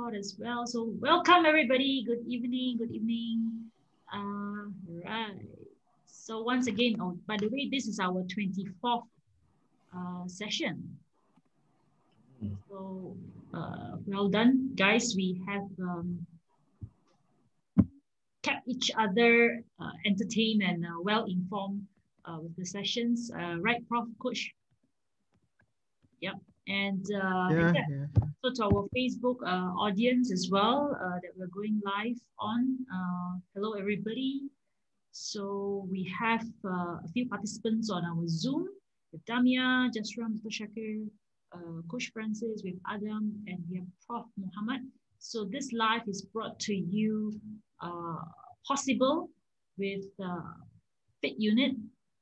record as well. So welcome everybody. Good evening. Good evening. Right. So once again, oh, by the way, this is our 24th session. So well done, guys. We have kept each other entertained and well informed with the sessions. Right, Prof. Coach? Yep. And Yeah, yeah, yeah. so to our Facebook audience as well that we're going live on. Hello, everybody. So we have a few participants on our Zoom with Damia, Jasram, Mr. Shakir, Coach Francis, with Adam, and we have Prof. Mohammad. So this live is brought to you possible with Fit Unit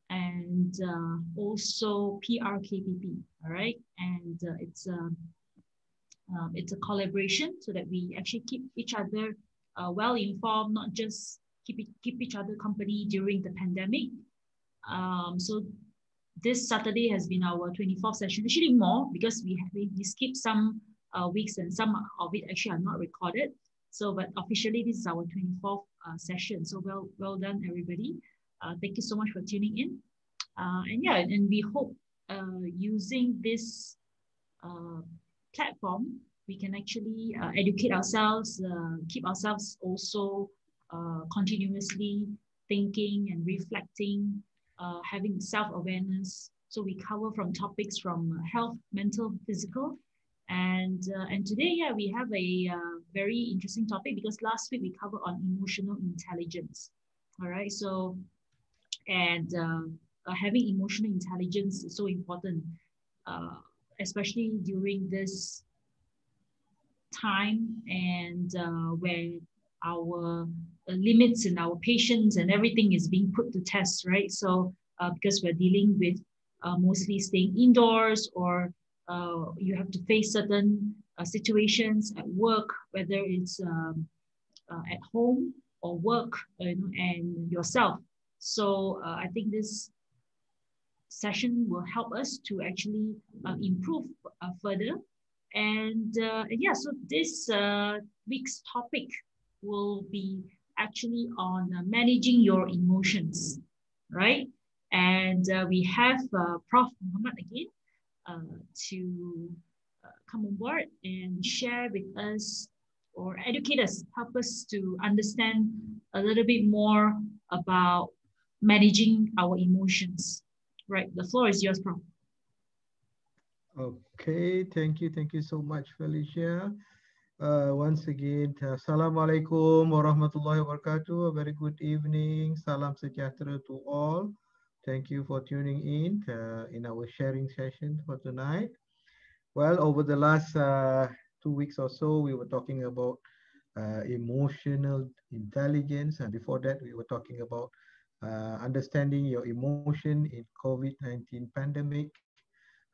and also PRKPP. All right, and it's a collaboration so that we actually keep each other well informed, not just keep each other company during the pandemic. So this Saturday has been our 24th session, actually more because we skipped some weeks and some of it actually are not recorded. So, but officially this is our 24th session. So well done everybody. Thank you so much for tuning in. And yeah, and we hope using this platform, we can actually educate ourselves, keep ourselves also continuously thinking and reflecting, having self-awareness. So we cover from topics from health, mental, physical. And today, yeah, we have a very interesting topic because last week we covered on emotional intelligence. All right, so and having emotional intelligence is so important, uh, especially during this time and where our limits and our patience and everything is being put to test, right? So because we're dealing with mostly staying indoors or you have to face certain situations at work, whether it's at home or work, and yourself. So I think this session will help us to actually improve further. And yeah, so this week's topic will be actually on managing your emotions, right? And we have Prof. Mohammad again to come on board and share with us or educate us, help us to understand a little bit more about managing our emotions. Right, the floor is yours, Prof. Okay, thank you so much, Felicia. Once again, Assalamualaikum warahmatullahi wabarakatuh. A very good evening. Salam sejahtera to all. Thank you for tuning in our sharing session for tonight. Well, over the last 2 weeks or so, we were talking about emotional intelligence, and before that, we were talking about understanding your emotion in COVID-19 pandemic.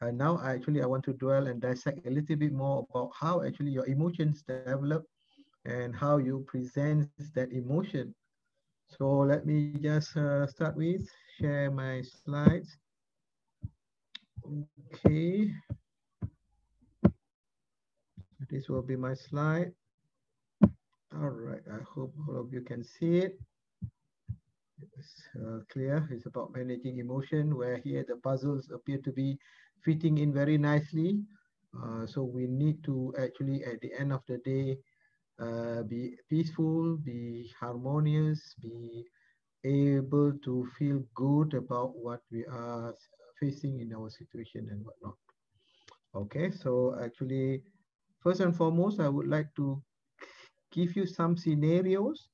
Now, I want to dwell and dissect a little bit more about how actually your emotions develop and how you present that emotion. So let me just start with share my slides. Okay, this will be my slide. All right, I hope all of you can see it. It's clear. It's about managing emotion, where here the puzzles appear to be fitting in very nicely. So we need to actually, at the end of the day, be peaceful, be harmonious, be able to feel good about what we are facing in our situation and whatnot. Okay, so actually, first and foremost, I would like to give you some scenarios,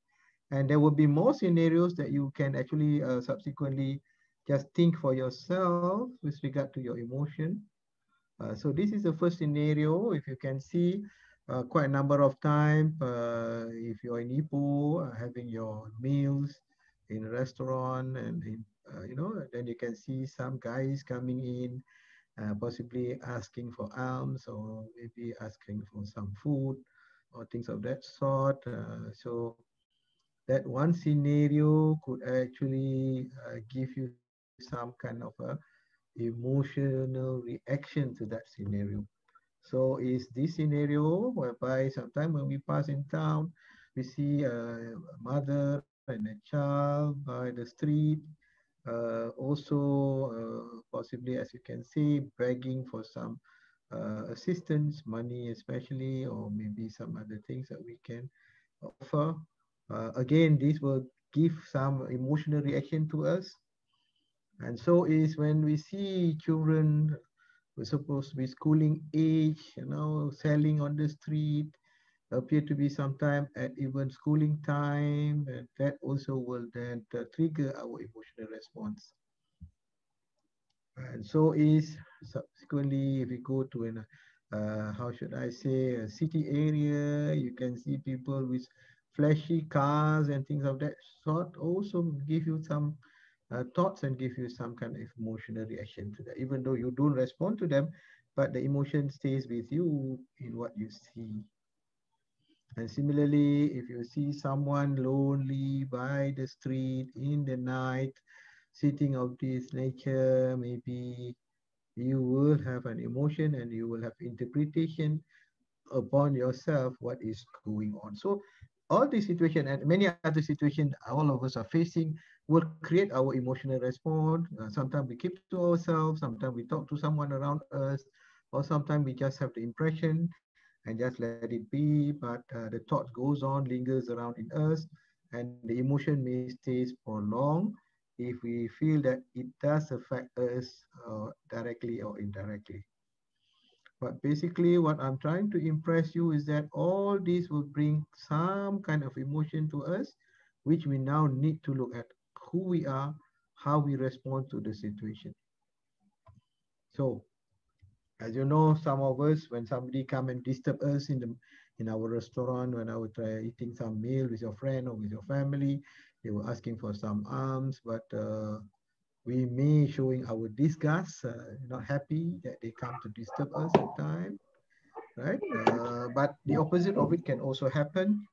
and there will be more scenarios that you can actually subsequently just think for yourself with regard to your emotion. So this is the first scenario. If you can see, quite a number of times, if you're in Ipoh, having your meals in a restaurant, and then you can see some guys coming in, possibly asking for alms or maybe asking for some food or things of that sort. So that one scenario could actually give you some kind of a emotional reaction to that scenario. So is this scenario whereby sometime when we pass in town, we see a mother and a child by the street, also possibly, as you can see, begging for some assistance, money especially, or maybe some other things that we can offer. Again, this will give some emotional reaction to us. And so is when we see children who are supposed to be schooling age, selling on the street, appear to be sometime at even schooling time, and that also will then trigger our emotional response. And so is subsequently, if we go to an, how should I say, a city area, you can see people with flashy cars and things of that sort also give you some thoughts and give you some kind of emotional reaction to that, even though you don't respond to them, but the emotion stays with you in what you see. And similarly, if you see someone lonely by the street in the night, sitting of this nature, maybe you will have an emotion and you will have interpretation upon yourself what is going on. So all these situations and many other situations all of us are facing will create our emotional response. Sometimes we keep to ourselves, sometimes we talk to someone around us, or sometimes we just have the impression and just let it be, but the thought goes on, lingers around in us, and the emotion may stay for long if we feel that it does affect us directly or indirectly. But basically, what I'm trying to impress you is that all this will bring some kind of emotion to us, which we now need to look at who we are, how we respond to the situation. So, as you know, some of us, when somebody come and disturb us in our restaurant, when I would try eating some meal with your friend or with your family, they were asking for some alms, but we may showing our disgust, not happy that they come to disturb us at time, right? But the opposite of it can also happen,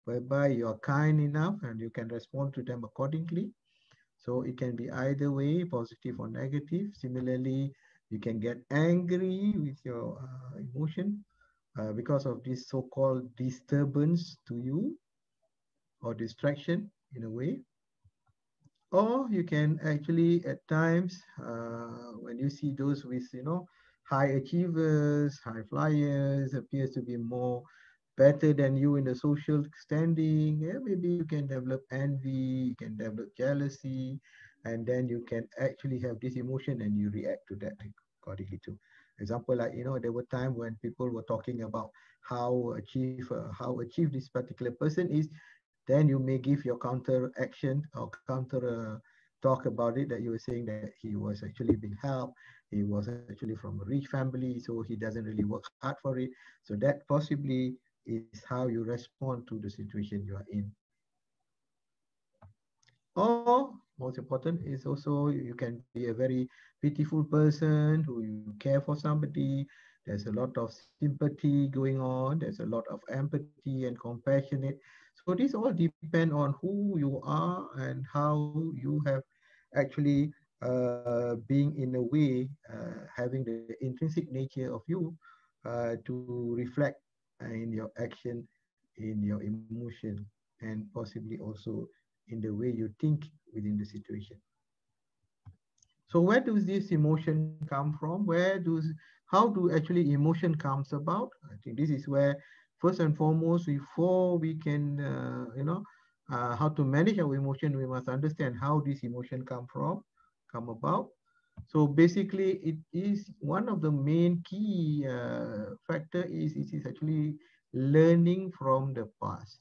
whereby you are kind enough and you can respond to them accordingly. So it can be either way, positive or negative. Similarly, you can get angry with your emotion because of this so-called disturbance to you or distraction in a way. Or you can actually, at times, when you see those with, high achievers, high flyers, appears to be more better than you in the social standing, yeah, maybe you can develop envy, you can develop jealousy, and then you can actually have this emotion and you react to that accordingly too. Example, like, there were times when people were talking about how achieve this particular person is, then you may give your counter action or counter talk about it, that you were saying that he was actually being helped, he was actually from a rich family, so he doesn't really work hard for it. So that possibly is how you respond to the situation you are in. Or most important is also you can be a very pitiful person who you care for somebody. There's a lot of sympathy going on. There's a lot of empathy and compassionate. So these all depend on who you are and how you have actually being in a way having the intrinsic nature of you to reflect in your action, in your emotion, and possibly also in the way you think within the situation. So where does this emotion come from? How do actually emotion comes about? I think this is where first and foremost, before we can, how to manage our emotion, we must understand how this emotion come about. So basically, it is one of the main key factor is it is actually learning from the past.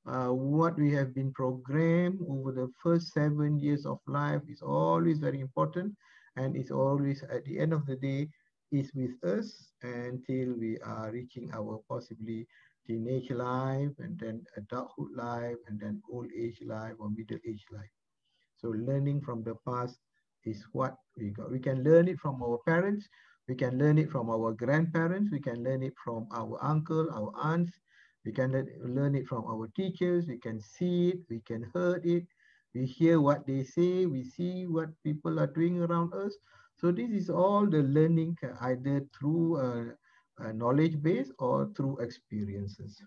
What we have been programmed over the first 7 years of life is always very important, and it's always at the end of the day is with us until we are reaching our possibly teenage life and then adulthood life and then old age life or middle age life. So learning from the past is what we got. We can learn it from our parents, we can learn it from our grandparents, we can learn it from our uncle, our aunts, we can learn it from our teachers, we can see it, we can hear it, we hear what they say, we see what people are doing around us. So this is all the learning either through knowledge base or through experiences.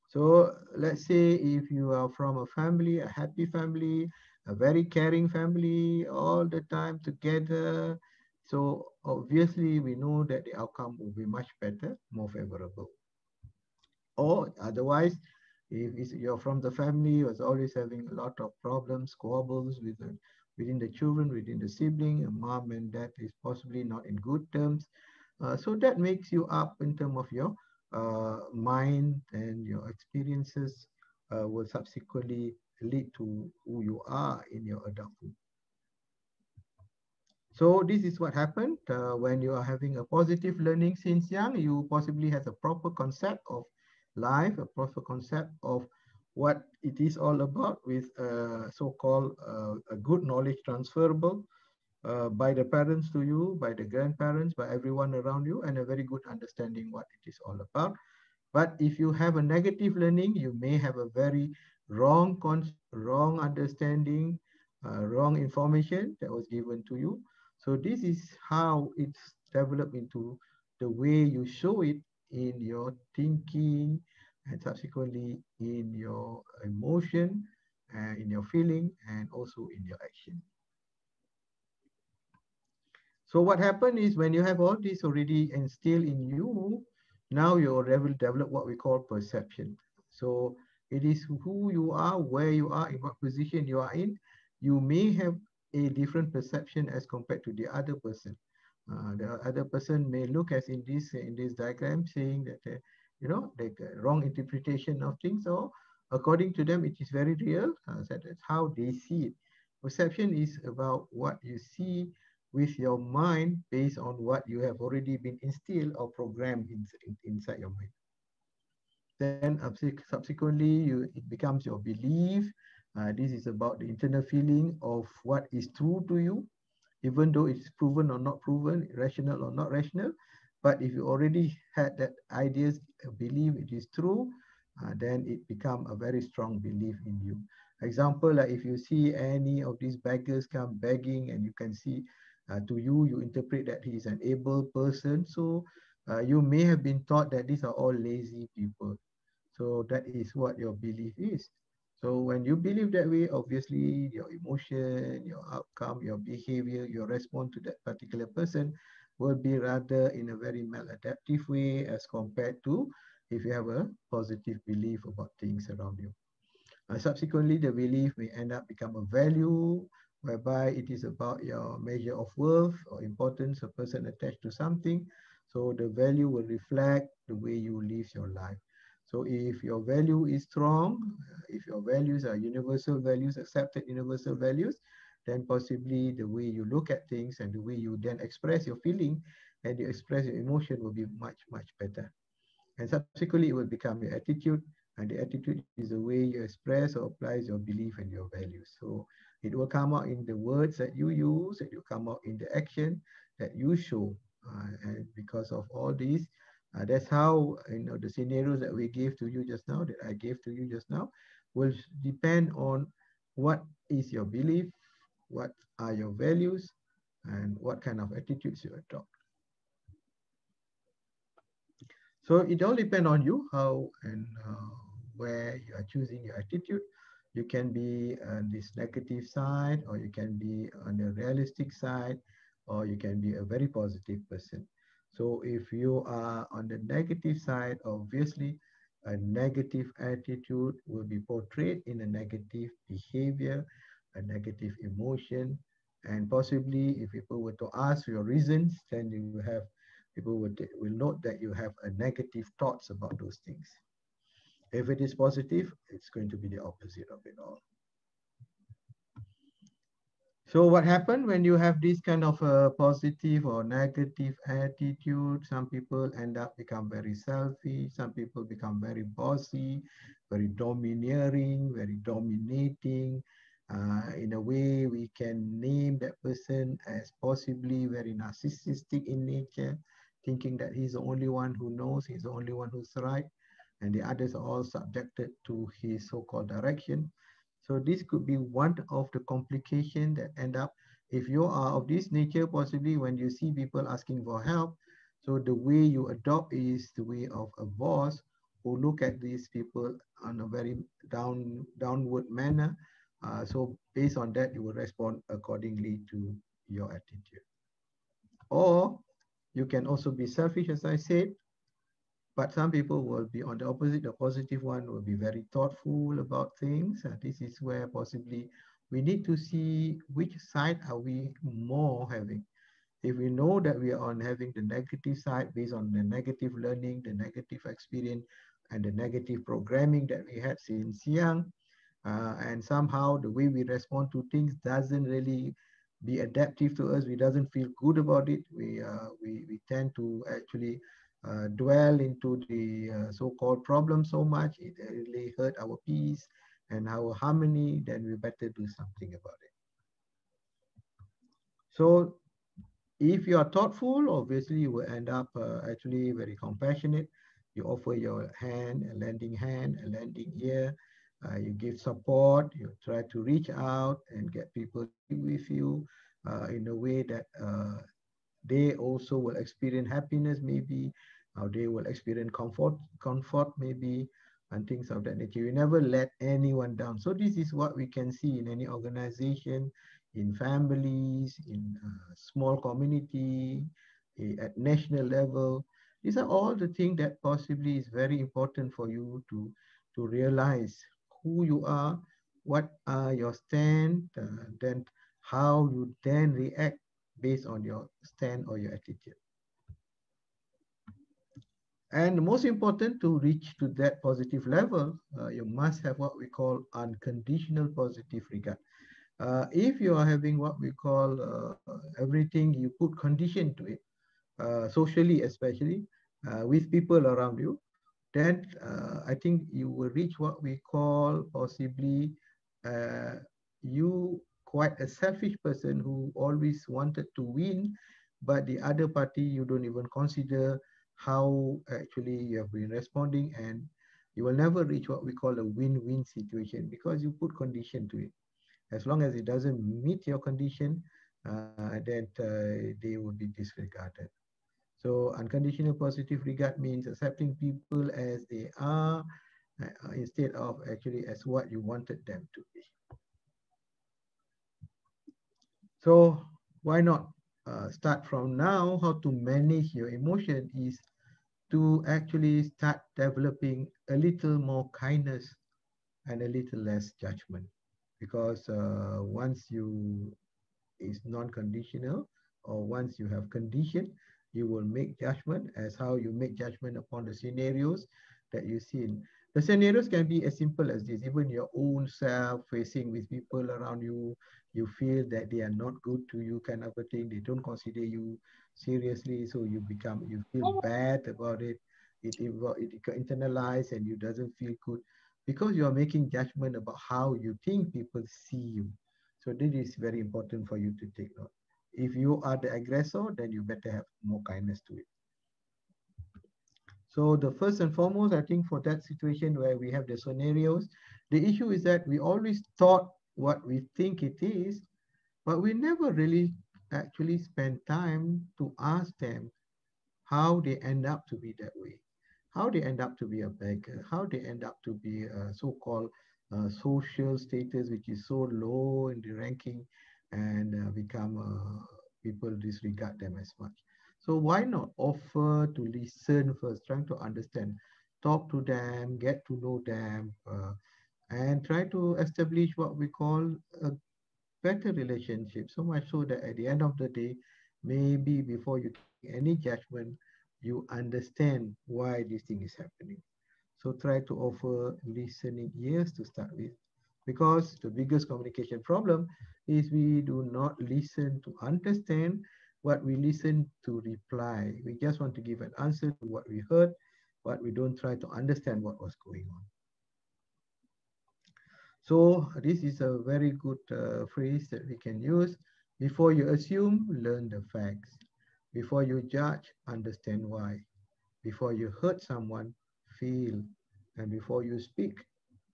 So let's say if you are from a family, a happy family, a very caring family, all the time together. So obviously we know that the outcome will be much better, more favorable. Or otherwise, if you're from the family who's always having a lot of problems, squabbles within the children, within the sibling, a mom and dad is possibly not in good terms. So that makes you up in terms of your mind, and your experiences will subsequently lead to who you are in your adulthood. So this is what happened when you are having a positive learning since young. You possibly have a proper concept of life, a proper concept of what it is all about, with so-called a good knowledge transferable by the parents to you, by the grandparents, by everyone around you, and a very good understanding what it is all about. But if you have a negative learning, you may have a very wrong understanding, wrong information that was given to you. So this is how it's developed into the way you show it in your thinking, and subsequently in your emotion, in your feeling, and also in your action. So what happened is, when you have all this already instilled in you, now you already develop what we call perception. So it is who you are, where you are, in what position you are in. You may have a different perception as compared to the other person. The other person may look as in this diagram, saying that the wrong interpretation of things, or according to them it is very real. So that's how they see it. Perception is about what you see with your mind based on what you have already been instilled or programmed inside your mind. Then subsequently, it becomes your belief. This is about the internal feeling of what is true to you, even though it's proven or not proven, rational or not rational. But if you already had that ideas, believe it is true, then it become a very strong belief in you. Example, like if you see any of these beggars come begging, and you can see to you, you interpret that he is an able person. So you may have been taught that these are all lazy people. So that is what your belief is. So when you believe that way, obviously your emotion, your outcome, your behavior, your response to that particular person will be rather in a very maladaptive way, as compared to if you have a positive belief about things around you. Subsequently, the belief may end up become a value, whereby it is about your measure of worth or importance a person attached to something. So the value will reflect the way you live your life. So if your value is strong, if your values are universal values, accepted universal values, then possibly the way you look at things and the way you then express your feeling and you express your emotion will be much, much better. And subsequently, it will become your attitude. And the attitude is the way you express or applies your belief and your values. So it will come out in the words that you use, it will come out in the action that you show. And because of all these, that's how the scenarios that we gave to you just now, that I gave to you just now, will depend on what is your belief, what are your values, and what kind of attitudes you adopt. So it all depends on you, how and where you are choosing your attitude. You can be on this negative side, or you can be on the realistic side, or you can be a very positive person. So if you are on the negative side, obviously a negative attitude will be portrayed in a negative behavior, a negative emotion, and possibly if people were to ask your reasons, then you have people will note that you have a negative thoughts about those things. If it is positive, it's going to be the opposite of it all. So what happened when you have this kind of a positive or negative attitude? Some people end up become very selfish. Some people become very bossy, very domineering, very dominating. In a way, we can name that person as possibly very narcissistic in nature, thinking that he's the only one who knows, he's the only one who's right, and the others are all subjected to his so-called direction. So this could be one of the complications that end up, if you are of this nature, possibly when you see people asking for help, So the way you adopt is the way of a boss who look at these people on a very downward manner. So based on that, you will respond accordingly to your attitude. Or you can also be selfish, as I said, but some people will be on the opposite. The positive one will be very thoughtful about things. This is where possibly we need to see which side are we more having. If we know that we are on having the negative side based on the negative learning, the negative experience, and the negative programming that we had since young, and somehow the way we respond to things doesn't really be adaptive to us. We doesn't feel good about it. We tend to actually dwell into the so-called problem so much. It really hurt our peace and our harmony. Then we better do something about it. So if you are thoughtful, obviously you will end up actually very compassionate. You offer your hand, a lending ear. You give support. You try to reach out and get people to be with you in a way that they also will experience happiness, maybe, or they will experience comfort, maybe, and things of that nature. You never let anyone down. So this is what we can see in any organization, in families, in small community, at national level. These are all the things that possibly is very important for you to realize who you are, what are your stand, then how you then react based on your stand or your attitude. And most important, to reach to that positive level, you must have what we call unconditional positive regard. If you are having what we call everything, you put condition to it, socially especially, with people around you, then I think you will reach what we call possibly uh, you quite a selfish person who always wanted to win, but the other party you don't even consider how actually you have been responding, and you will never reach what we call a win-win situation because you put condition to it. As long as it doesn't meet your condition, they will be disregarded. So unconditional positive regard means accepting people as they are instead of actually as what you wanted them to be. So why not start from now? How to manage your emotion is to actually start developing a little more kindness and a little less judgment. Because once you is non-conditional, or once you have condition, you will make judgment as how you make judgment upon the scenarios that you see. The scenarios can be as simple as this. Even your own self facing with people around you, you feel that they are not good to you, kind of a thing. They don't consider you seriously, so you feel bad about it. It internalize and you doesn't feel good because you are making judgment about how you think people see you. So this is very important for you to take note. If you are the aggressor, then you better have more kindness to it. So the first and foremost, I think for that situation where we have the scenarios, the issue is that we always thought what we think it is, but we never really actually spend time to ask them how they end up to be that way, how they end up to be a beggar, how they end up to be a so-called social status which is so low in the ranking and become people disregard them as much. So why not offer to listen first, trying to understand, talk to them, get to know them, and try to establish what we call a better relationship, so much so that at the end of the day, maybe before you take any judgment, you understand why this thing is happening. So try to offer listening ears to start with, because the biggest communication problem is we do not listen to understand what we listen to reply. We just want to give an answer to what we heard, but we don't try to understand what was going on. So this is a very good phrase that we can use. Before you assume, learn the facts. Before you judge, understand why. Before you hurt someone, feel. And before you speak,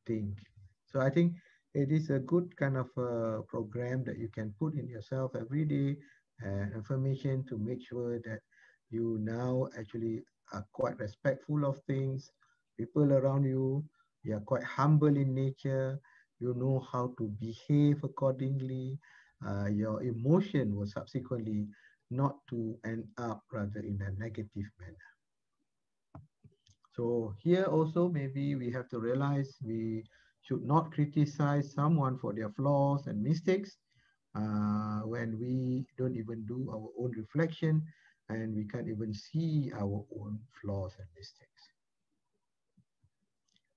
think. So I think it is a good kind of program that you can put in yourself every day, information to make sure that You now actually are quite respectful of things, people around you. You are quite humble in nature. You know how to behave accordingly. Your emotion will subsequently not to end up rather in a negative manner. So here also maybe we have to realize we should not criticize someone for their flaws and mistakes when we don't even do our own reflection and we can't even see our own flaws and mistakes.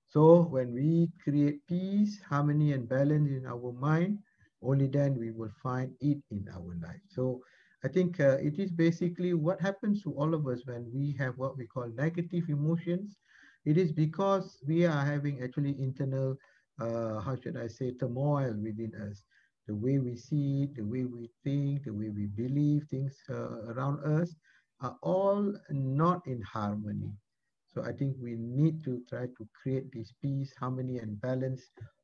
So when we create peace, harmony, and balance in our mind, only then we will find it in our life. So I think it is basically what happens to all of us when we have what we call negative emotions. It is because we are having actually internal, how should I say, turmoil within us. The way we see it, the way we think, the way we believe things around us are all not in harmony. So I think we need to try to create this peace, harmony, and balance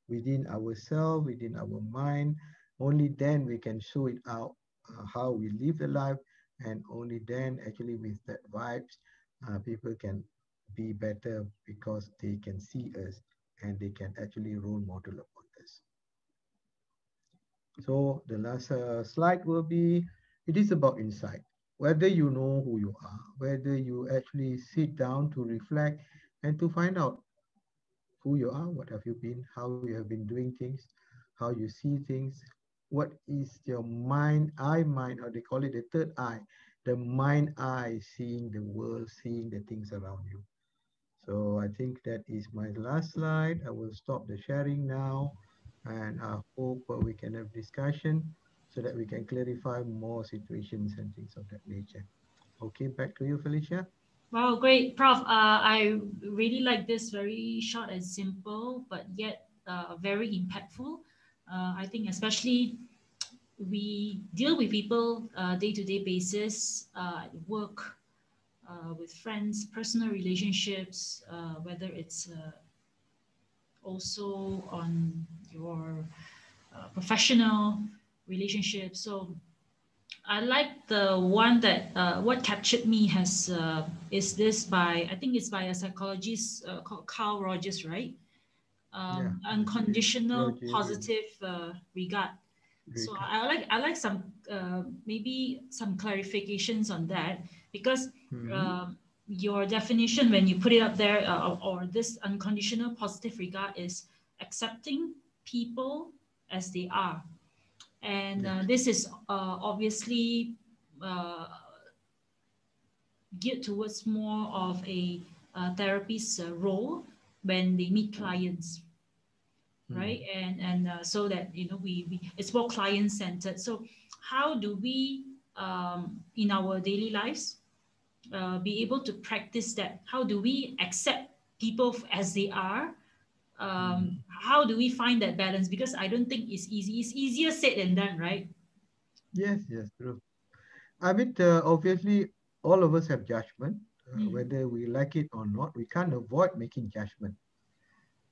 within ourselves, within our mind. Only then we can show it out how we live the life, and only then actually with that vibes, people can be better because they can see us and they can actually role model upon us. So the last slide will be, it is about insight. Whether you know who you are, whether you actually sit down to reflect and to find out who you are, what have you been, how you have been doing things, how you see things, what is your mind, or they call it the third eye, the mind eye, seeing the world, seeing the things around you. So I think that is my last slide. I will stop the sharing now, and I hope we can have discussion so that we can clarify more situations and things of that nature. Okay, back to you, Felicia. Wow, great, Prof. I really like this, very short and simple, but yet very impactful. I think especially we deal with people day-to-day basis at work, with friends, personal relationships, whether it's also on your professional relationships. So I like the one that what captured me has is this by, I think it's by a psychologist called Carl Rogers, right? Yeah, Unconditional Rogerian positive regard. So regard. I like some maybe some clarifications on that, because Mm-hmm. your definition when you put it up there, or this unconditional positive regard is accepting people as they are, and Yes. this is obviously uh, geared towards more of a therapist's role when they meet clients, Mm. right? And so that we it's more client centered. So how do we in our daily lives be able to practice that? How do we accept people as they are? Mm-hmm. How do we find that balance? Because I don't think it's easy. It's easier said than done, right? Yes, yes, true. I mean, obviously, all of us have judgment, Mm, whether we like it or not. We can't avoid making judgment.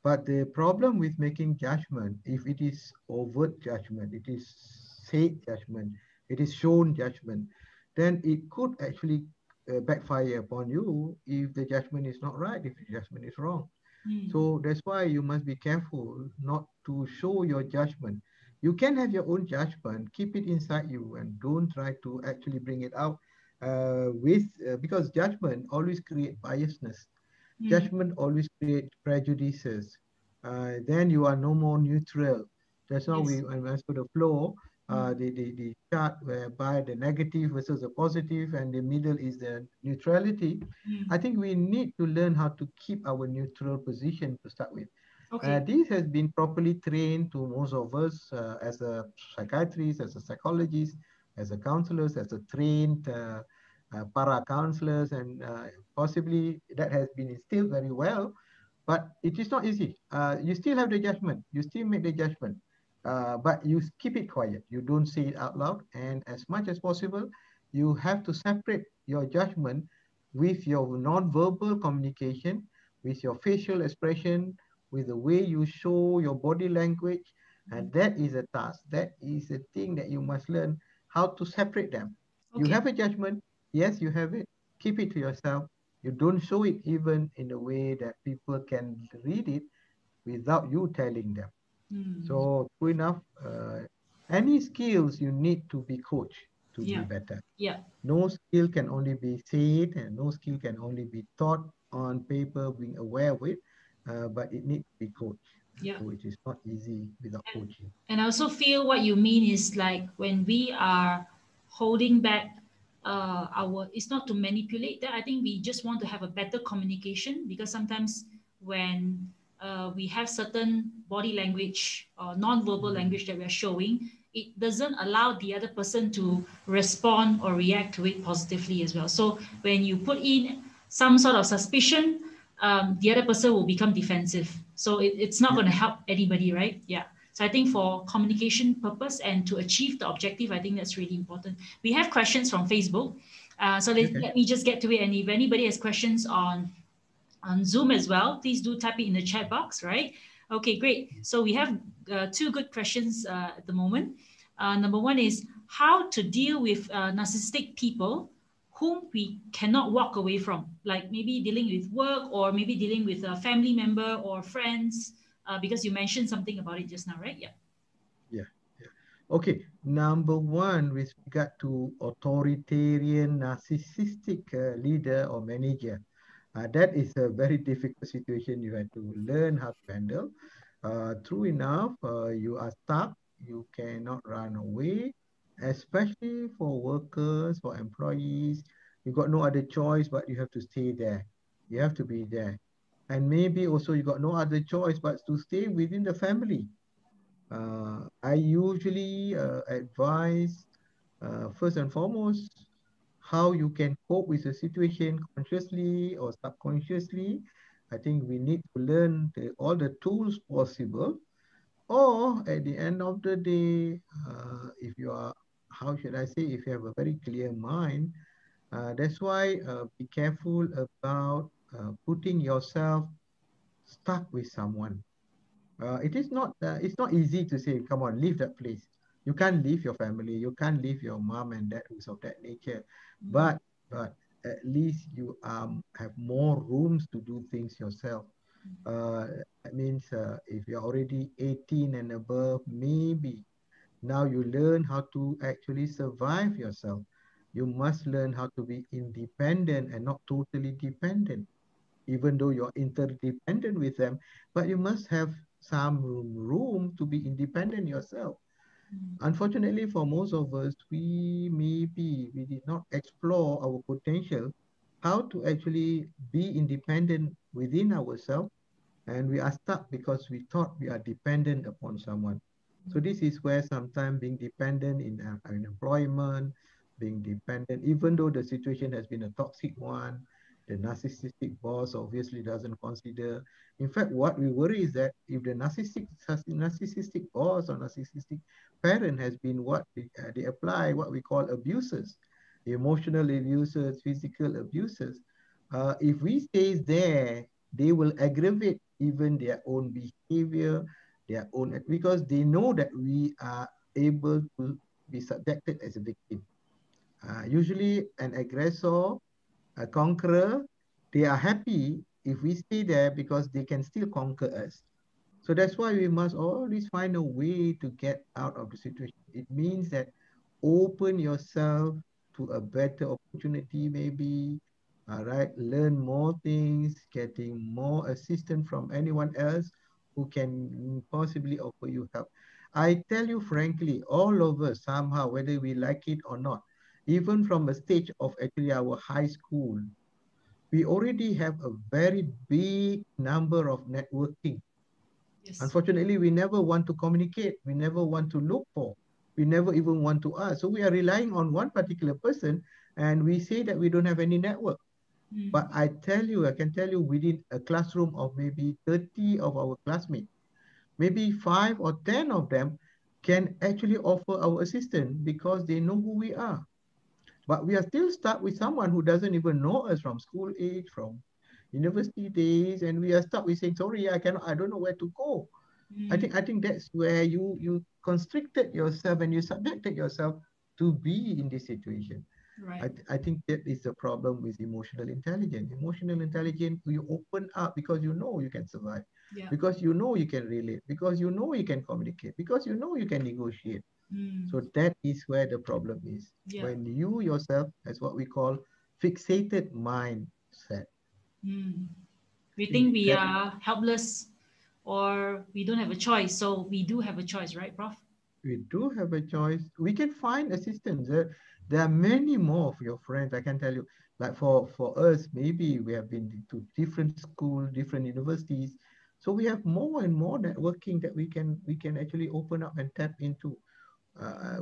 But the problem with making judgment, if it is overt judgment, it is said judgment, it is shown judgment, then it could actually backfire upon you if the judgment is not right, if the judgment is wrong. mm, So that's why you must be careful not to show your judgment. You can have your own judgment, keep it inside you, and don't try to actually bring it out because judgment always create biasness. mm. Judgment always create prejudices. Then you are no more neutral. That's why Yes. we as for the flow, Mm, the chart whereby the negative versus the positive and the middle is the neutrality. I mm. think we need to learn how to keep our neutral position to start with. Okay. This has been properly trained to most of us as a psychiatrist, as a psychologist, as a counselors, as a trained para counselors, and possibly that has been instilled very well. But it is not easy. You still have the judgment. You still make the judgment, but you keep it quiet. You don't say it out loud. And as much as possible, you have to separate your judgment with your non-verbal communication, with your facial expression, with the way you show your body language. And that is a task. That is a thing that you must learn how to separate them. You Okay. have a judgment. Yes, you have it. keep it to yourself. You don't show it even in a way that people can read it without you telling them. Mm. So true enough, any skills you need to be coached to be Yeah. better. Yeah. No skill can only be said, and no skill can only be taught on paper, being aware of it, but it needs to be coached. Yeah. So it is not easy without coaching. And I also feel what you mean is like when we are holding back our, it's not to manipulate that. I think we just want to have a better communication because sometimes when we have certain body language or non-verbal Mm. language that we are showing, it doesn't allow the other person to respond or react to it positively as well. So when you put in some sort of suspicion, the other person will become defensive. So it's not Yeah. going to help anybody, right? Yeah. So I think for communication purpose and to achieve the objective, I think that's really important. We have questions from Facebook. So Okay. let me just get to it. And if anybody has questions on Zoom as well, please do type it in the chat box, right? Okay, great. So we have two good questions at the moment. Number one is how to deal with narcissistic people whom we cannot walk away from, like maybe dealing with work or maybe dealing with a family member or friends, because you mentioned something about it just now, right? Yeah. Yeah. Yeah. Okay. Number one, with regard to authoritarian, narcissistic leader or manager, that is a very difficult situation you have to learn how to handle. True enough, you are stuck. You cannot run away, especially for workers, for employees. You got no other choice, but you have to stay there. You have to be there. And maybe also you got no other choice but to stay within the family. I usually advise, first and foremost, how you can cope with the situation consciously or subconsciously. I think we need to learn all the tools possible. Or at the end of the day, if you are, how should I say, if you have a very clear mind, that's why be careful about putting yourself stuck with someone. It's not easy to say, come on, leave that place. You can't leave your family. You can't leave your mom and dad who's of that nature. Mm, But at least you have more rooms to do things yourself. That means if you're already 18 and above, maybe now you learn how to actually survive yourself. You must learn how to be independent and not totally dependent, even though you're interdependent with them, but you must have some room to be independent yourself. mm, Unfortunately, for most of us, we did not explore our potential, how to actually be independent within ourselves, and we are stuck because we thought we are dependent upon someone. So this is where sometimes being dependent in employment, being dependent, even though the situation has been a toxic one, the narcissistic boss obviously doesn't consider. In fact, what we worry is that if the narcissistic boss or narcissistic parent has been what they apply what we call abuses, emotional abuses, physical abuses. If we stay there, they will aggravate even their own behavior, their own, because they know that we are able to be subjected as a victim. Usually, an aggressor, a conqueror, they are happy if we stay there because they can still conquer us. So that's why we must always find a way to get out of the situation. It means that open yourself to a better opportunity, maybe, all right, learn more things, getting more assistance from anyone else who can possibly offer you help. I tell you frankly, all of us somehow, whether we like it or not, even from a stage of actually our high school, we already have a very big number of networking. yes. Unfortunately, we never want to communicate. We never want to look for. We never even want to ask. So we are relying on one particular person and we say that we don't have any network. Mm, But I can tell you within a classroom of maybe 30 of our classmates, maybe 5 or 10 of them can actually offer our assistance because they know who we are. But we are still stuck with someone who doesn't even know us from school age, from university days, and we are stuck with saying, sorry, I don't know where to go. mm. I think that's where you constricted yourself and you subjected yourself to be in this situation. Right. I think that is the problem with emotional intelligence. Emotional intelligence, you open up because you know you can survive, Yeah. because you know you can relate, because you know you can communicate, because you know you can negotiate. Mm. So that is where the problem is. Yeah. When you yourself has what we call fixated mindset. Mm. We think See we that are helpless or we don't have a choice. So we do have a choice, right, Prof? we do have a choice. We can find assistance. There are many more of your friends. I can tell you, like for us, maybe we have been to different schools, different universities. So we have more and more networking that we can actually open up and tap into.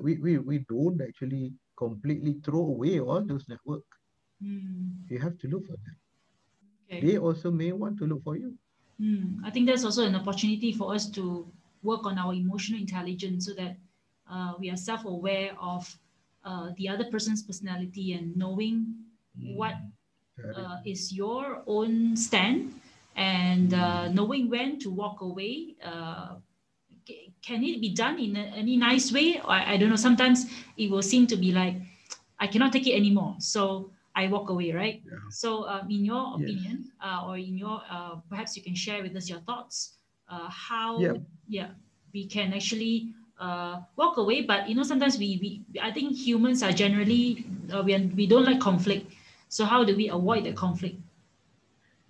We don't actually completely throw away all those network. Mm. You have to look for them. Okay. They also may want to look for you. I think that's also an opportunity for us to work on our emotional intelligence so that we are self aware of the other person's personality and knowing what Mm, very good. is your own stand and Mm, knowing when to walk away. Can it be done in any nice way? I don't know. Sometimes it will seem to be like, I cannot take it anymore. So I walk away, right? yeah. So, in your Yes. opinion, or in your, perhaps you can share with us your thoughts, Yeah. how, yeah, we can actually walk away. But, sometimes I think humans are generally, we don't like conflict. So how do we avoid the conflict?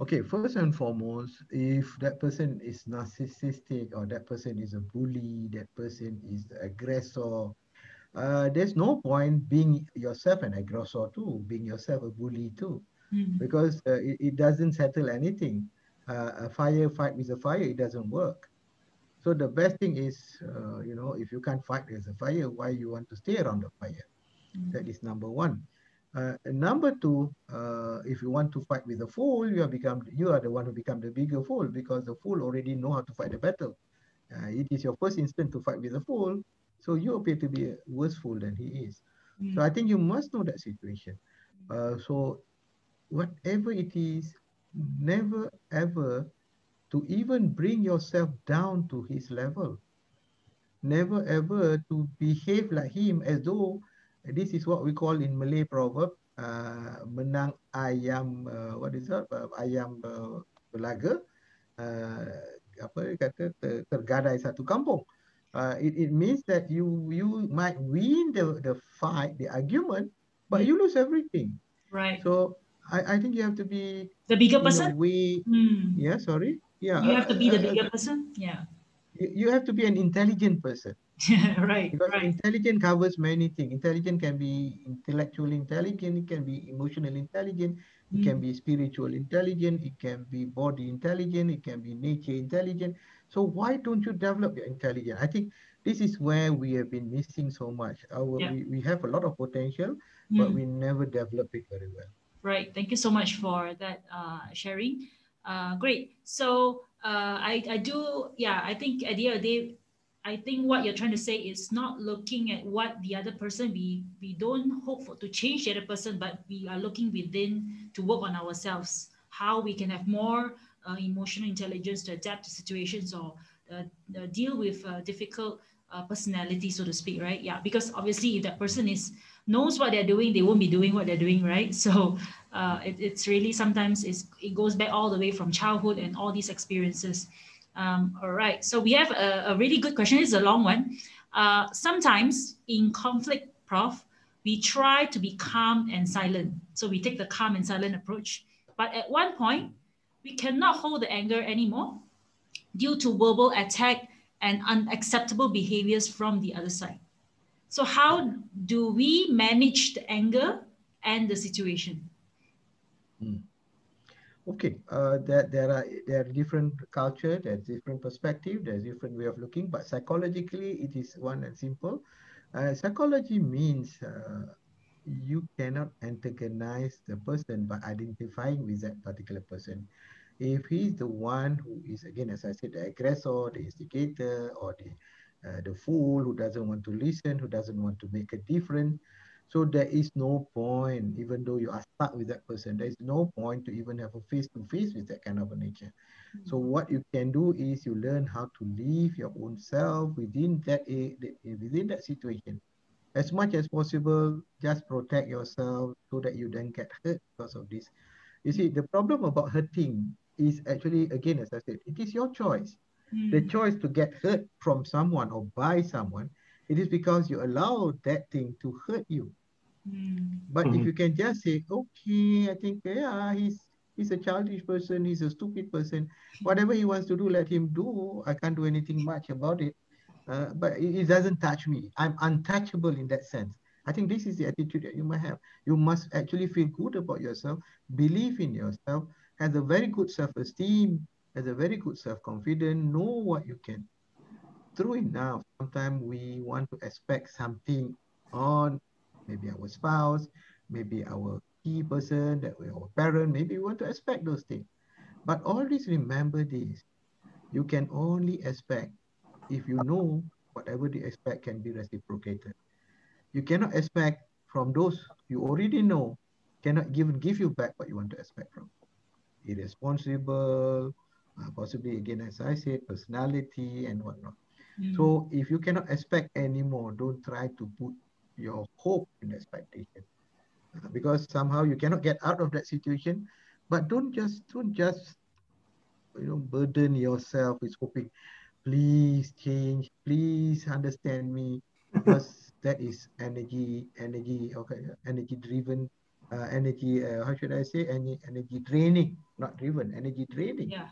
Okay, first and foremost, if that person is narcissistic or that person is a bully, that person is the aggressor, there's no point being yourself an aggressor too, being yourself a bully too, Mm, because it doesn't settle anything. A fire fight with a fire, it doesn't work. So the best thing is, if you can't fight with a fire, why you want to stay around the fire? mm, That is number one. Number two, if you want to fight with a fool, you are the one who become the bigger fool because the fool already know how to fight the battle. It is your first instinct to fight with a fool, so you appear to be a worse fool than he is. So mm, I think you must know that situation. So whatever it is, never ever to even bring yourself down to his level. Never ever to behave like him as though this is what we call in Malay proverb, menang ayam, what is that? Ayam belaga, uh, apa dia kata tergadai satu kampung. It means that you might win the fight, the argument, but mm. you lose everything. Right. So I think you have to be The bigger in a person? way, Mm. yeah, sorry, yeah, You have to be the bigger person? Yeah. you have to be an intelligent person. Right, Because right. intelligent covers many things. Intelligent can be intellectually intelligent, it can be emotionally intelligent, it can Mm. be spiritual intelligent, it can be body intelligent, it can be nature intelligent. So why don't you develop your intelligence? I think this is where we have been missing so much. Yeah. We have a lot of potential, but Mm. we never develop it very well. Right. Thank you so much for that sharing. Great. So I do, yeah, I think at the end of the day, I think what you're trying to say is not looking at what the other person, we don't hope for to change the other person, but we are looking within to work on ourselves, how we can have more emotional intelligence to adapt to situations or deal with difficult personality, so to speak, right? Yeah, because obviously if that person is knows what they're doing, they won't be doing what they're doing, right? So it's really sometimes it goes back all the way from childhood and all these experiences. All right, so we have a really good question. It's a long one. Sometimes in conflict, Prof, we try to be calm and silent. So we take the calm and silent approach. But at one point, we cannot hold the anger anymore due to verbal attack and unacceptable behaviors from the other side. So, how do we manage the anger and the situation? Mm. Okay, there are different culture, there's different perspective, there's different way of looking, but psychologically it is one and simple. Psychology means you cannot antagonize the person by identifying with that particular person. If he's the one who is, again, as I said, the aggressor, the instigator, or the fool who doesn't want to listen, who doesn't want to make a difference, so there is no point, even though you are stuck with that person, there is no point to even have a face-to-face with that kind of a nature. So what you can do is you learn how to live your own self within that situation. as much as possible, just protect yourself so that you don't get hurt because of this. You see, the problem about hurting is actually, again, as I said, it is your choice. The Mm, choice to get hurt from someone or by someone, it is because you allow that thing to hurt you. mm, But if you can just say, okay, I think, yeah, he's a childish person, he's a stupid person. Whatever he wants to do, let him do. I can't do anything much about it. But it doesn't touch me. I'm untouchable in that sense. I think this is the attitude that you must have. You must actually feel good about yourself, believe in yourself, has a very good self-esteem, has a very good self-confidence, know what you can. True enough, sometimes we want to expect something on maybe our spouse, maybe our key person, that we our parent, maybe we want to expect those things. But always remember this. You can only expect if you know whatever they expect can be reciprocated. You cannot expect from those you already know, cannot give you back what you want to expect from. Irresponsible, possibly again, as I said, personality and whatnot. mm, So if you cannot expect anymore, don't try to put your hope in expectation. Because somehow you cannot get out of that situation. But don't just burden yourself with hoping, please change, please understand me, because that is energy, okay, energy driven, energy, how should I say, energy draining, not driven, energy draining. yeah.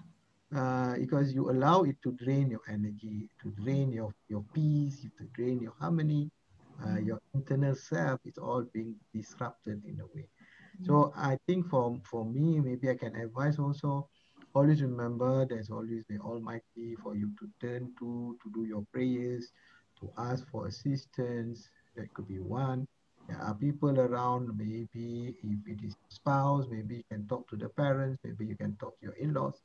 Because you allow it to drain your energy, to drain your peace, to drain your harmony, Mm, your internal self is all being disrupted in a way. mm, So I think for me, maybe I can advise also, always remember there's always the Almighty for you to turn to do your prayers, to ask for assistance. That could be one. There are people around, maybe if it is spouse, maybe you can talk to the parents, maybe you can talk to your in-laws.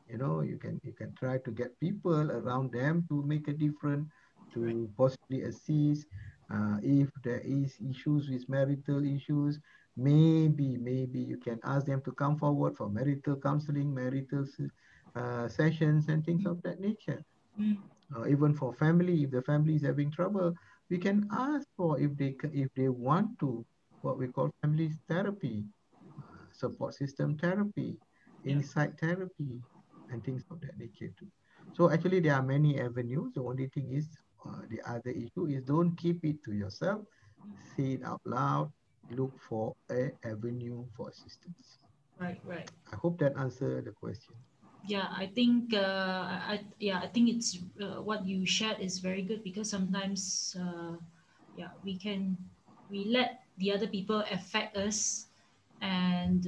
You can try to get people around them to make a difference, right. to possibly assist. If there is issues with marital issues, maybe you can ask them to come forward for marital counseling, marital sessions, and things of that nature. Mm, Even for family, if the family is having trouble, we can ask for if they want to, what we call family therapy, support system therapy, yeah. insight therapy, and things of that nature too. So actually, there are many avenues. The only thing is, the other issue is don't keep it to yourself. Say it out loud. Look for a avenue for assistance. Right, right. I hope that answered the question. Yeah, I think yeah, I think it's what you shared is very good because sometimes yeah, we let the other people affect us, and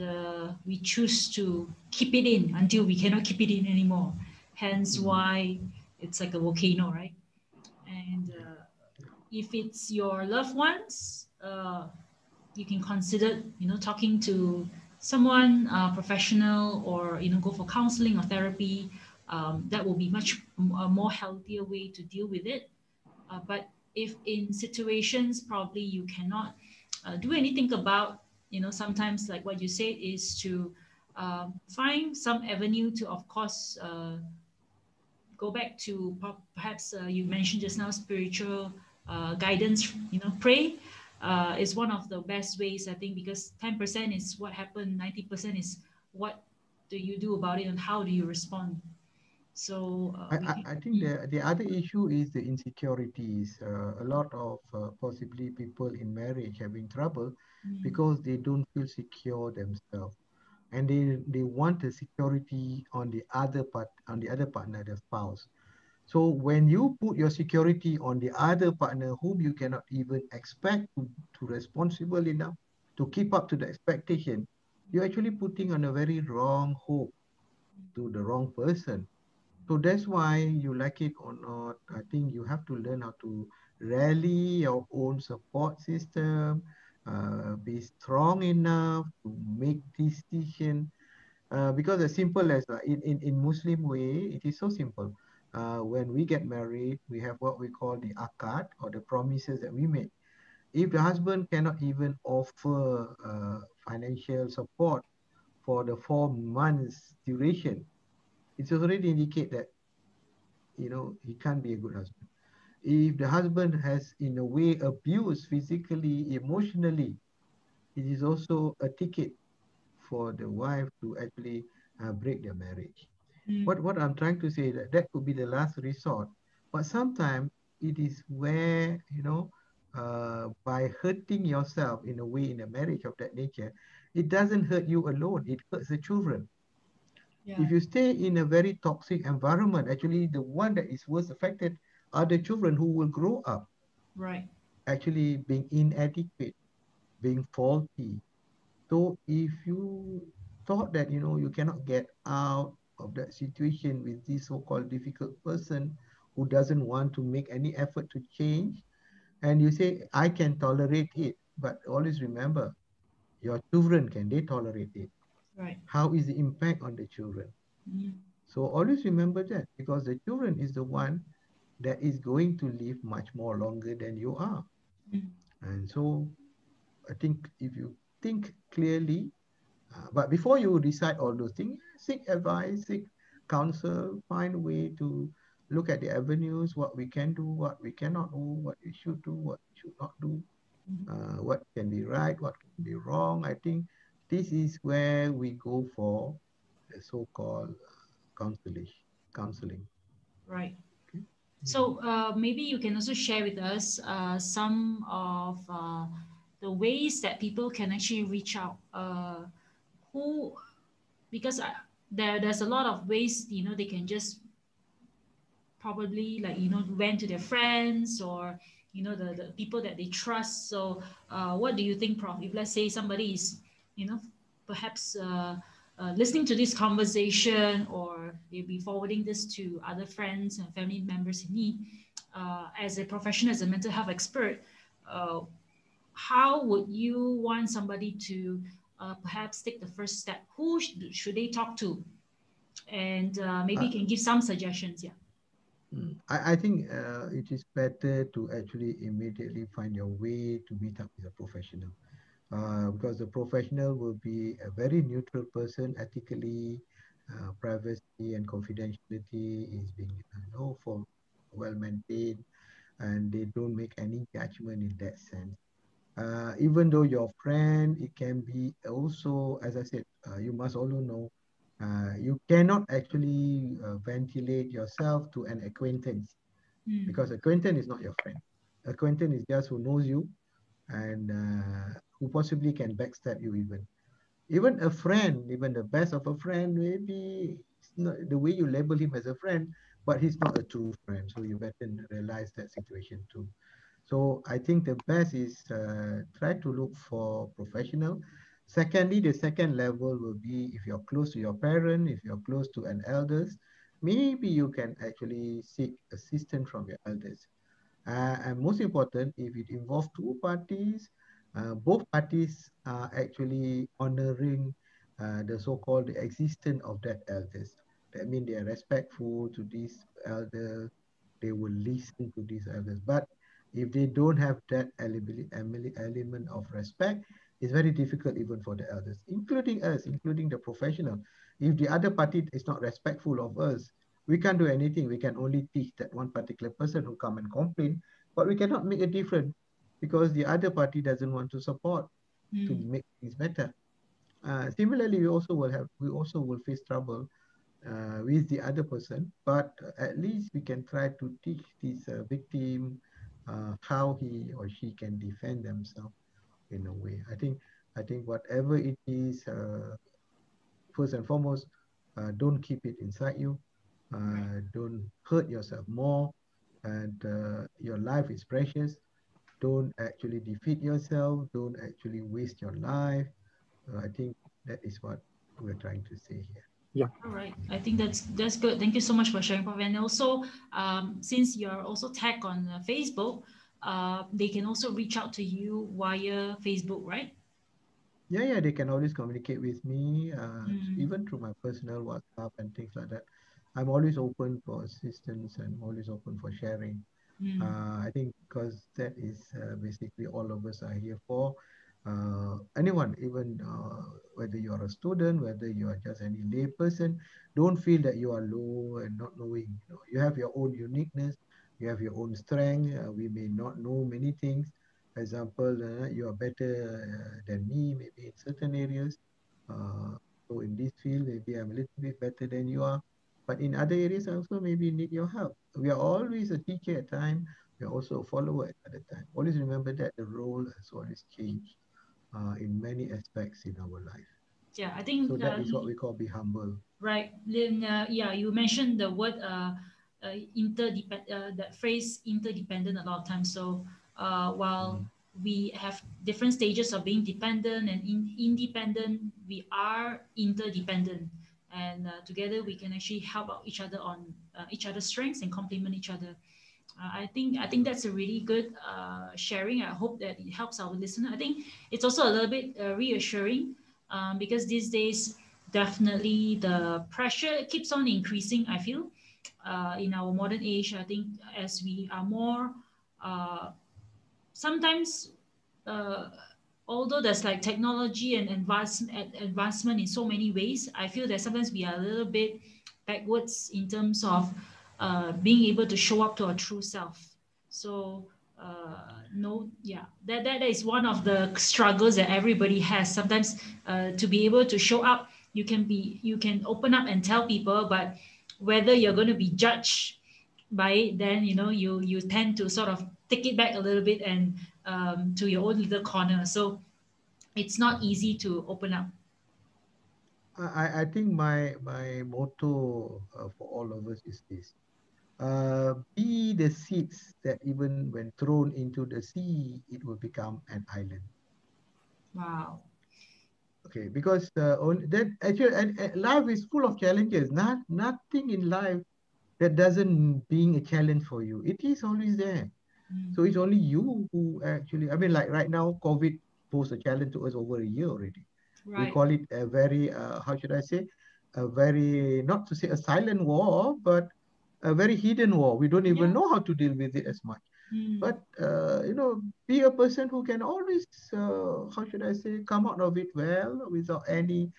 we choose to keep it in until we cannot keep it in anymore. Hence Mhm. why it's like a volcano, right? And Yeah. if it's your loved ones, you can consider, talking to someone professional, or go for counseling or therapy. That will be much a more healthier way to deal with it. But if in situations probably you cannot do anything about, sometimes like what you said is to find some avenue to, of course, go back to perhaps you mentioned just now spiritual guidance. Pray is one of the best ways, I think, because 10% is what happened, 90% is what do you do about it and how do you respond. So I, we I, can. I think the other issue is the insecurities. A lot of possibly people in marriage having trouble Mm, because they don't feel secure themselves, and they want the security on the other part, on the other partner, the spouse. So when you put your security on the other partner whom you cannot even expect to responsible enough to keep up to the expectation, you're actually putting on a very wrong hope to the wrong person. So that's why, you like it or not, I think you have to learn how to rally your own support system, be strong enough to make decision. Because as simple as in Muslim way, it is so simple. When we get married, we have what we call the akad, or the promises that we make. If the husband cannot even offer financial support for the 4 months duration, it's already indicate that he can't be a good husband. If the husband has, in a way, abused physically, emotionally, it is also a ticket for the wife to actually break their marriage. Mm. What I'm trying to say that that could be the last resort, but sometimes it is where by hurting yourself in a way in a marriage of that nature, it doesn't hurt you alone. It hurts the children. Yeah. If you stay in a very toxic environment, actually the one that is worst affected are the children who will grow up Right. actually being inadequate, being faulty. So if you thought that you cannot get out of that situation with this so-called difficult person who doesn't want to make any effort to change, and you say I can tolerate it, but always remember your children, can they tolerate it? Right. How is the impact on the children? Mm. So always remember that because the children is the one that is going to live much more longer than you are. Mm. And so I think if you think clearly, but before you decide all those things, seek advice, seek counsel, find a way to look at the avenues, what we can do, what we cannot do, what we should do, what we should not do, Mhm. what can be right, what can be wrong. I think this is where we go for the so-called counseling. Counseling. Right. Okay? Mhm. So maybe you can also share with us some of the ways that people can actually reach out. Who because there's a lot of ways they can just probably like went to their friends or the people that they trust. So what do you think, Prof, if let's say somebody is you know perhaps listening to this conversation, or they'll be forwarding this to other friends and family members in need, as a professional, as a mental health expert, uh, how would you want somebody to perhaps take the first step? Who should they talk to? And maybe Uh, you can give some suggestions. Yeah. I think it is better to actually immediately find your way to meet up with a professional. Because the professional will be a very neutral person, ethically, privacy and confidentiality is being for well maintained, and they don't make any judgment in that sense. Even though your friend, it can be also, as I said, you must also know, you cannot actually ventilate yourself to an acquaintance Mm. because acquaintance is not your friend. Acquaintance is just who knows you and who possibly can backstab you even a friend, even the best of a friend, maybe it's not the way you label him as a friend, but he's not a true friend. So you better realize that situation too. So I think the best is try to look for professional. Secondly, the second level will be if you're close to your parent, if you're close to an elders, maybe you can actually seek assistance from your elders. And most important, if it involves two parties, both parties are actually honoring the so-called the existence of that elders. That means they are respectful to these elders, they will listen to these elders. But if they don't have that element of respect, it's very difficult even for the elders, including us, including the professional. If the other party is not respectful of us, we can't do anything. We can only teach that one particular person who come and complain, but we cannot make a difference because the other party doesn't want to support to Mm. make things better. Similarly, we also will face trouble with the other person, but at least we can try to teach this victim how he or she can defend themselves in a way. I think whatever it is, first and foremost, don't keep it inside you. Right. Don't hurt yourself more, and your life is precious. Don't actually defeat yourself. Don't actually waste your life. I think that is what we're trying to say here. Yeah. All right. I think that's good. Thank you so much for sharing, Prof. And also, since you're also tagged on Facebook, they can also reach out to you via Facebook, right? Yeah, they can always communicate with me, Mm. even through my personal WhatsApp and things like that. I'm always open for assistance and always open for sharing. Mm. I think because that is basically all of us are here for. Anyone, even whether you are a student, whether you are just any lay person, don't feel that you are low and not knowing. You have your own uniqueness. You have your own strength. We may not know many things. For example, you are better than me, maybe in certain areas. Uh, so in this field, maybe I'm a little bit better than you are. But in other areas, I also maybe need your help. We are always a teacher at time. We are also a follower at other time. Always remember that the role has always changed in many aspects in our life. Yeah, I So think that is what we call be humble. right. Then, yeah, you mentioned the word interdepend, that phrase interdependent a lot of times. So, while Mhm. we have different stages of being dependent and independent, we are interdependent, and together we can actually help out each other on each other's strengths and complement each other. I think that's a really good sharing. I hope that it helps our listener. I think it's also a little bit reassuring, because these days definitely the pressure keeps on increasing. I feel in our modern age. I think as we are more uh, sometimes, uh, although there's like technology and advancement in so many ways, I feel that sometimes we are a little bit backwards in terms of being able to show up to our true self. So no, yeah, that is one of the struggles that everybody has. Sometimes to be able to show up, you can open up and tell people, but whether you're going to be judged by it, then you tend to sort of take it back a little bit and to your own little corner. So it's not easy to open up. I think my motto for all of us is this. Be the seeds that even when thrown into the sea, it will become an island. Wow. Okay, because that actually and life is full of challenges. Nothing in life that doesn't being a challenge for you. It is always there. So Mm, it's only you who actually. I mean, like right now, COVID posed a challenge to us over a year already. We right. call it a very how should I say, a very not to say a silent war, but a very hidden war. We don't even Yeah. know how to deal with it as much. Mm, But be a person who can always how should I say come out of it well without any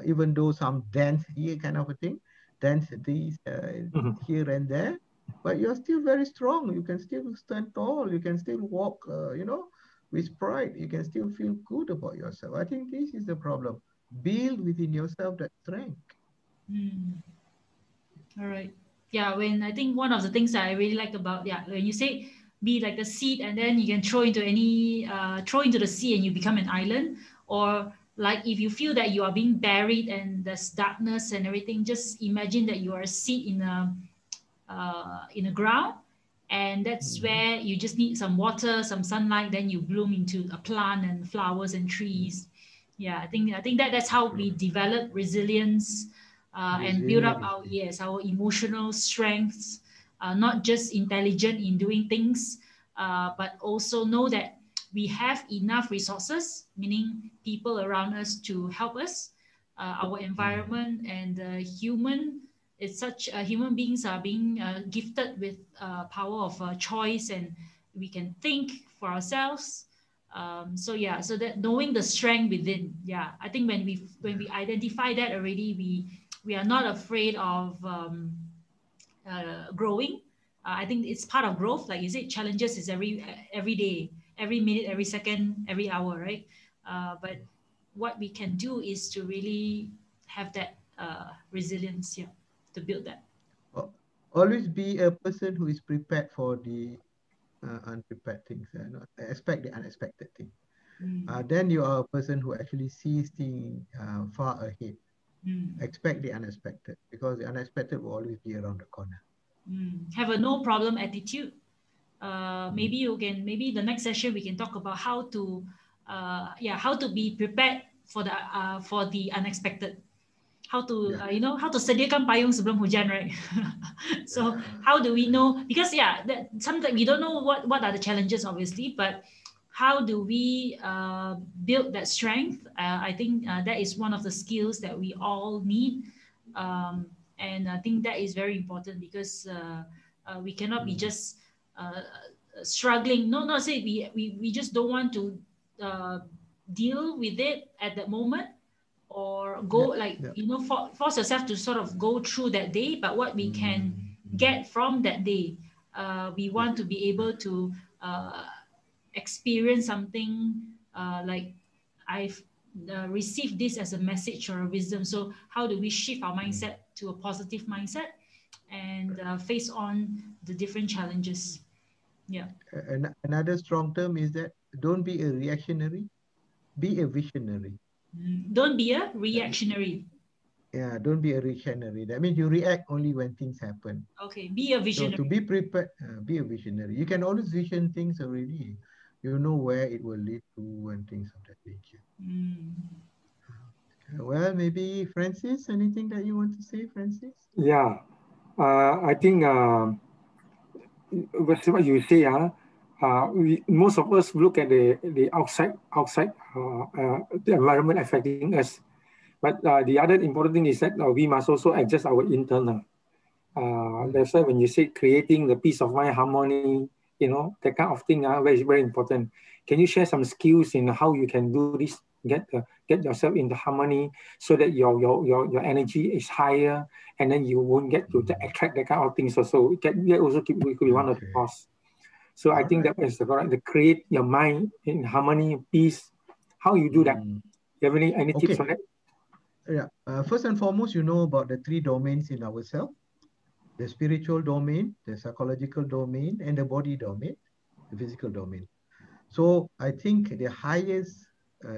even though some dents here kind of a thing, dents these here and there, but you're still very strong. You can still stand tall. You can still walk with pride. You can still feel good about yourself. I think this is the problem. Build within yourself that strength. mm. All right. Yeah, when I think one of the things that I really like about, yeah, when you say be like the seed and then you can throw into the sea and you become an island, or like if you feel that you are being buried and there's darkness and everything, just imagine that you are a seed in the ground, and that's Mhm. where you just need some water, some sunlight, then you bloom into a plant and flowers and Mhm. trees. Yeah, I think that's how we develop resilience, and build up Resilient our, is yes, our emotional strengths, not just intelligent in doing things, but also know that we have enough resources, meaning people around us to help us, our mm. environment, and human beings are being gifted with power of choice, and we can think for ourselves. So yeah, so that knowing the strength within, yeah, I think when we Yes. identify that already, we are not afraid of growing. I think it's part of growth. Like you said, challenges is every day, every minute, every second, every hour, right? But what we can do is to really have that resilience, yeah, to build that. Al- Always be a person who is prepared for the unprepared things, not expect the unexpected thing. Mm, Then you are a person who actually sees things far ahead. mm, Expect the unexpected because the unexpected will always be around the corner. Have a no problem attitude. Mhm. Maybe the next session we can talk about how to be prepared for the unexpected. How to Yeah. how to sediakan payung sebelum hujan, right? So how do we know, because yeah, that sometimes we don't know what are the challenges, obviously, but how do we build that strength? I think that is one of the skills that we all need, um, and I think that is very important, because we cannot be Mm. just struggling. No, not say we just don't want to uh, deal with it at that moment, or go, Yeah. like, Yeah. force yourself to sort of go through that day, but what we can Mm. Mm. get from that day. We want to be able to experience something like I've received this as a message or a wisdom. So how do we shift our mindset to a positive mindset and face on the different challenges? Yeah. Another strong term is that don't be a reactionary, be a visionary. Don't be a That means, reactionary. yeah, don't be a reactionary. That means you react only when things happen. Okay, be a So to visionary. be prepared, be a visionary. You can always vision things already. You know where it will lead to and things of that nature. Mm. Well, maybe Francis, anything that you want to say, Francis? Yeah, I think what you say, most of us look at the outside the environment affecting us, but the other important thing is that we must also adjust our internal. That's why when you say creating the peace of mind, harmony, that kind of thing, very very important. Can you share some skills in how you can do this? Get yourself into harmony so that your energy is higher, and then you won't get to attract that kind of things. Also, that also could be one of the Okay. cause. So I All think right. that is the correct. To create your mind in harmony, peace. How you do that? You have any tips Okay. on that? Yeah. First and foremost, you know about the three domains in ourselves: the spiritual domain, the psychological domain, and the body domain, the physical domain. So I think the highest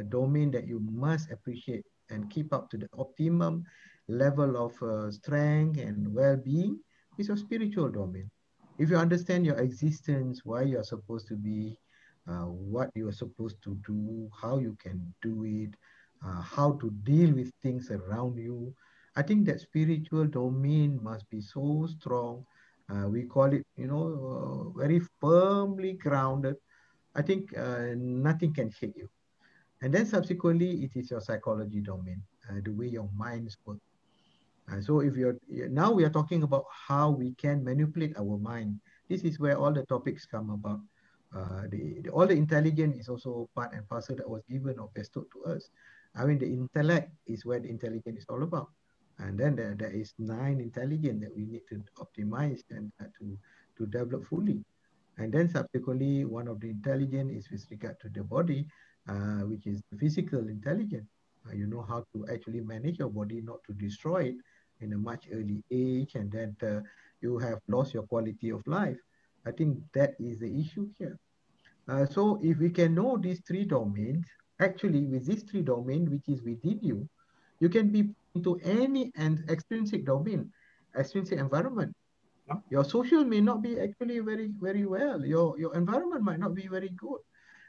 domain that you must appreciate and keep up to the optimum level of strength and well-being is your spiritual domain. If you understand your existence, why you are supposed to be, what you are supposed to do, how you can do it, how to deal with things around you, I think that spiritual domain must be so strong. We call it, very firmly grounded. I think nothing can shake you. And then subsequently, it is your psychology domain, the way your minds work. So if now we are talking about how we can manipulate our mind. This is where all the topics come about. All the intelligence is also part and parcel that was given or bestowed to us. I mean, the intellect is where the intelligence is all about. And then there is nine intelligence that we need to optimize and to develop fully. And then subsequently, one of the intelligence is with regard to the body, which is the physical intelligence. You know how to actually manage your body, not to destroy it in a much early age, and then you have lost your quality of life. I think that is the issue here. So if we can know these three domains, actually with these three domains, which is within you, you can be into any and extrinsic domain, extrinsic environment. Yeah. Your social may not be actually very, very well. Your environment might not be very good.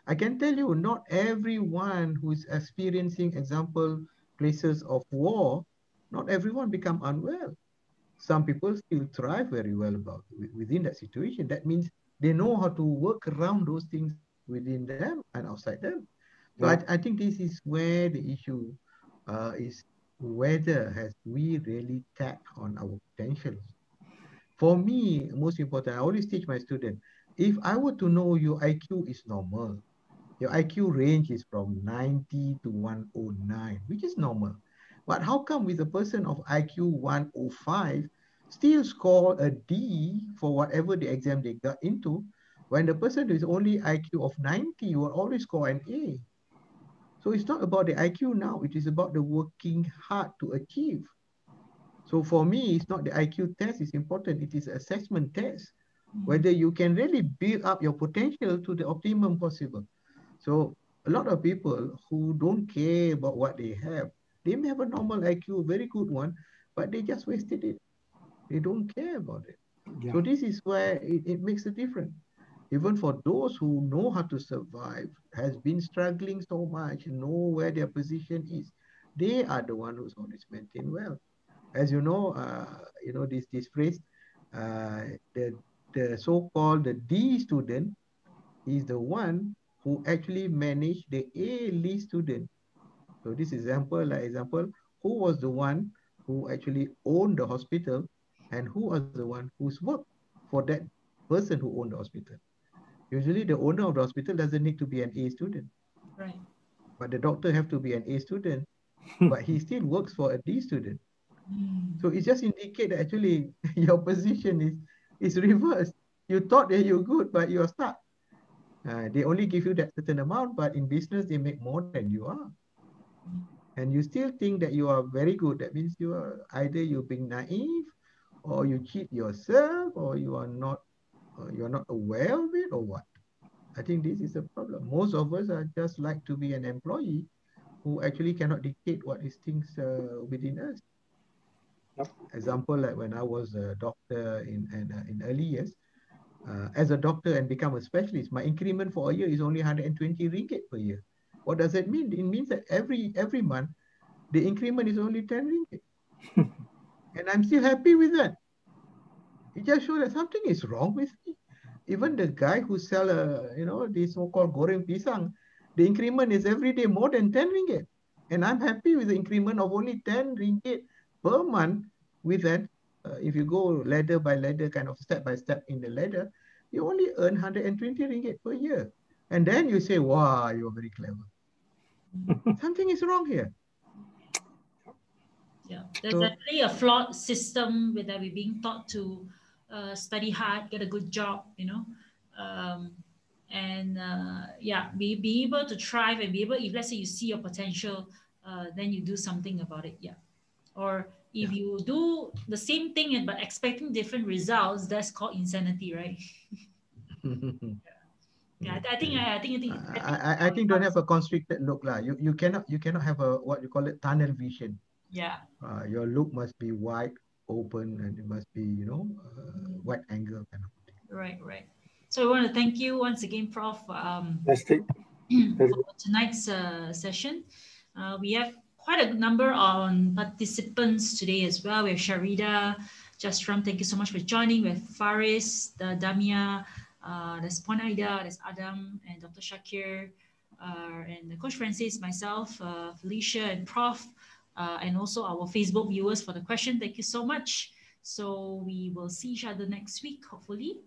I can tell you, not everyone who is experiencing, example, places of war, not everyone become unwell. Some people still thrive very well within that situation. That means they know how to work around those things within them and outside them. So Yeah. I think this is where the issue is whether has we really tapped on our potentials. For me, most important, I always teach my students, if I were to know your IQ is normal, your IQ range is from 90 to 109, which is normal. But how come with a person of IQ 105 still score a D for whatever the exam they got into, when the person who is only IQ of 90 will always score an A? So it's not about the IQ now, it is about the working hard to achieve. So for me, it's not the IQ test is important, it is assessment test, whether you can really build up your potential to the optimum possible. So a lot of people who don't care about what they may have a normal IQ, very good one, but they just wasted it. They don't care about it. Yeah. So this is where it makes a difference. Even for those who know how to survive, has been struggling so much, know where their position is, they are the one who's always maintained well. As this phrase, uh, the the so-called the D student is the one who actually managed the A list student. So this example, who was the one who actually owned the hospital and who was the one who's worked for that person who owned the hospital. Usually the owner of the hospital doesn't need to be an A student, Right. but the doctor have to be an A student, but he still works for a D student. Mm. So it just indicate that actually your position is reversed. You thought that you're good, but you're stuck. They only give you that certain amount, but in business, they make more than you are. And you still think that you are very good. That means you are either you're being naive, or you cheat yourself, or you're not aware of it, or what. I think this is a problem. Most of us are just like to be an employee who actually cannot dictate what is things within us. Yep. Example, like when I was a doctor in early years, as a doctor and become a specialist, my increment for a year is only 120 ringgit per year. What does that mean? It means that every month, the increment is only 10 ringgit. And I'm still happy with that. It just shows that something is wrong with me. Even the guy who sell, the so-called goreng pisang, the increment is every day more than 10 ringgit. And I'm happy with the increment of only 10 ringgit per month. With that, if you go ladder by ladder, kind of step by step in the ladder, you only earn 120 ringgit per year. And then you say, wow, you're very clever. Something is wrong here. Yeah, there's definitely a flawed system with that we're being taught to study hard, get a good job, and be able to thrive and be able, if let's say you see your potential, then you do something about it. Yeah. Or if you do the same thing but expecting different results, that's called insanity, right? Yeah, I think don't have a constricted look lah. You cannot have a what you call it tunnel vision. Yeah. Your look must be wide open and it must be wide angle kind of thing. Right. So I want to thank you once again, Prof. For tonight's session. We have quite a number of participants today as well. We have Sharida, Justram, thank you so much for joining. We have Faris, Damia, there's Puan Aida, there's Adam, and Dr. Shakir, and Coach Francis, myself, Felicia, and Prof, and also our Facebook viewers for the question. Thank you so much. So we will see each other next week, hopefully.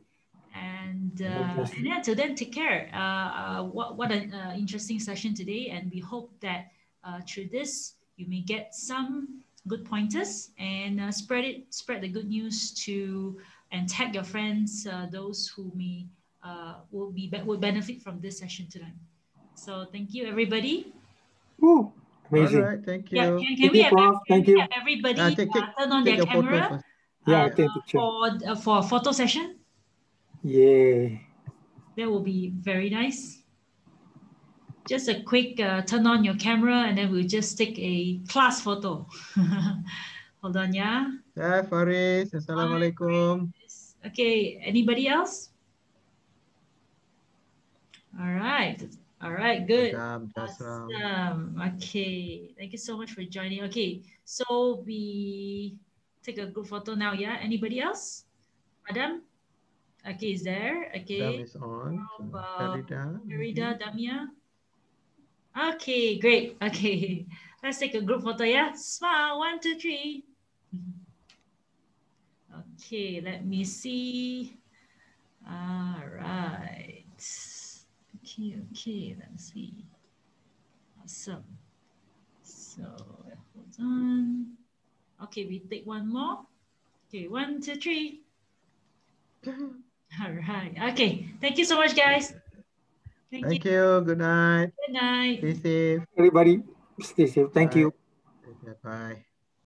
And yeah, till then, take care. What an interesting session today, and we hope that through this you may get some good pointers and spread the good news to and tag your friends, those who may will benefit from this session tonight. So thank you, everybody. Ooh, amazing. All right, thank you. Yeah, can we have everybody turn on their camera? Yeah, take a picture. For a photo session. Yeah. That will be very nice. Just a quick turn on your camera and then we'll just take a class photo. Hold on, yeah. Hi, Faris. Assalamualaikum. Okay, anybody else? All right, good. Awesome. Okay, thank you so much for joining. Okay, so we take a group photo now, yeah? Anybody else? Adam? Okay, is there? Okay. Adam is on. Farida, Damia. Okay, great. Okay, let's take a group photo, yeah? Smile, 1, 2, 3. Okay, let me see. All right. Okay, let's see. Awesome. So, hold on. Okay, we take one more. Okay, 1, 2, 3. All right. Okay. Thank you so much, guys. Thank you. Good night. Good night. Stay safe. Everybody, stay safe. Thank you. Bye.